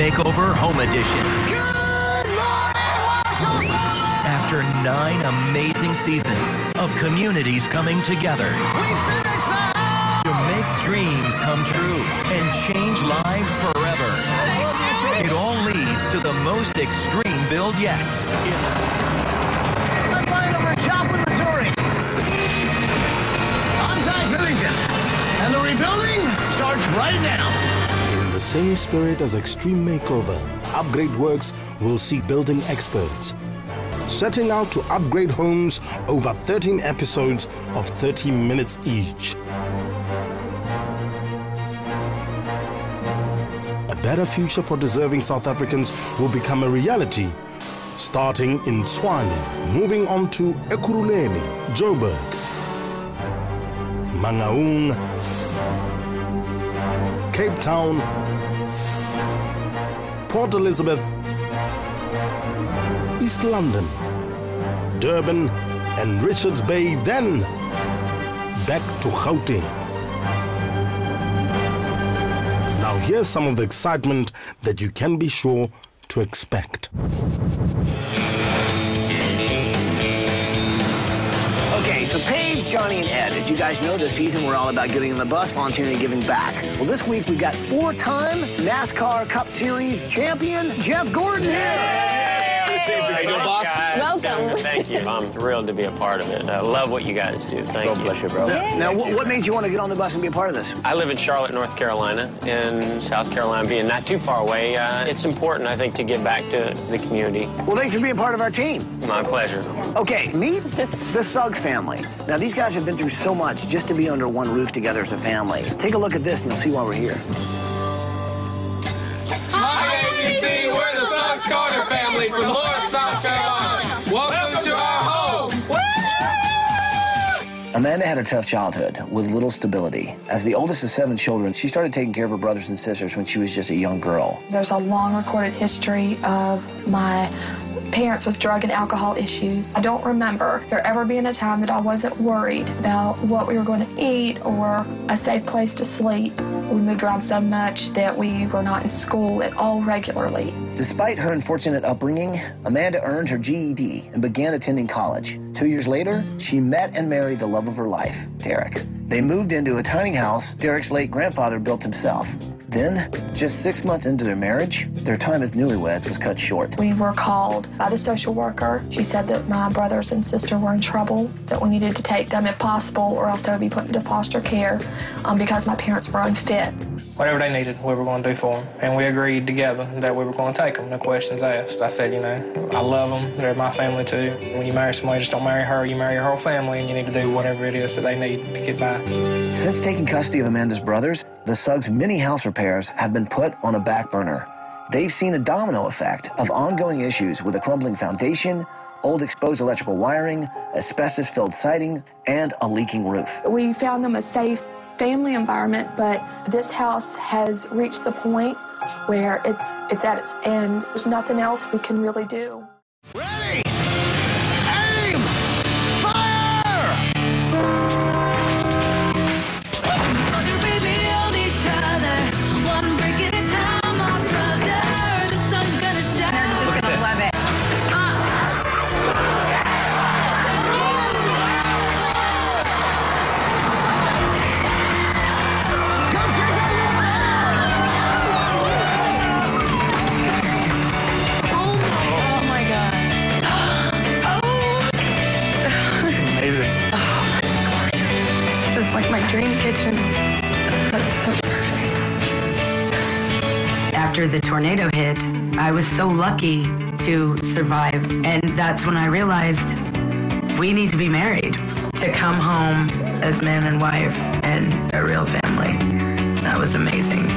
Makeover Home Edition. Good morning! After 9 amazing seasons of communities coming together We finished the house! to make dreams come true and change lives forever. It all leads to the most extreme build yet. I'm flying over Joplin, Missouri. I'm Ty Billington, and the rebuilding starts right now. In the same spirit as Extreme Makeover, Upgradeworx will see building experts, setting out to upgrade homes over 13 episodes of 30 minutes each. A better future for deserving South Africans will become a reality, starting in Tshwane, moving on to Ekurhuleni, Joburg, Mangaung, Cape Town, Port Elizabeth, East London, Durban, and Richards Bay, then back to Gauteng. Now here's some of the excitement that you can be sure to expect. Okay, so Paige, Johnny, and Ed, as you guys know, this season we're all about getting on the bus, volunteering, and giving back. Well, this week we've got 4-time NASCAR Cup Series champion Jeff Gordon here. How you doing, boss? Welcome. Thank you. I'm thrilled to be a part of it. I love what you guys do. Thank you. God bless you, bro. Now, what made you want to get on the bus and be a part of this? I live in Charlotte, North Carolina, and South Carolina being not too far away, it's important, I think, to give back to the community. Well, thanks for being part of our team. My pleasure. Okay, meet the Suggs family. Now, these guys have been through so much just to be under one roof together as a family. Take a look at this and you'll see why we're here. Hi, ABC. We're the Suggs Carter family from Lawrence, South Carolina. Welcome to our home. Amanda had a tough childhood with little stability. As the oldest of 7 children, she started taking care of her brothers and sisters when she was just a young girl. There's a long recorded history of my parents with drug and alcohol issues. I don't remember there ever being a time that I wasn't worried about what we were going to eat or a safe place to sleep. We moved around so much that we were not in school at all regularly. Despite her unfortunate upbringing, Amanda earned her GED and began attending college. 2 years later, she met and married the love of her life, Derek. They moved into a tiny house Derek's late grandfather built himself. Then, just 6 months into their marriage, their time as newlyweds was cut short. We were called by the social worker. She said that my brothers and sister were in trouble, that we needed to take them if possible, or else they would be put into foster care because my parents were unfit. Whatever they needed, we were going to do for them. And we agreed together that we were going to take them, no questions asked. I said, you know, I love them. They're my family, too. When you marry somebody, just don't marry her. You marry your whole family, and you need to do whatever it is that they need to get by. Since taking custody of Amanda's brothers, the Suggs' many house repairs have been put on a back burner. They've seen a domino effect of ongoing issues with a crumbling foundation, old exposed electrical wiring, asbestos-filled siding, and a leaking roof. We found them a safe family environment, but this house has reached the point where it's at its end. There's nothing else we can really do. Ready! Aim! Fire! Dream kitchen. That's so perfect. After the tornado hit, I was so lucky to survive. And that's when I realized we need to be married to come home as man and wife and a real family. That was amazing.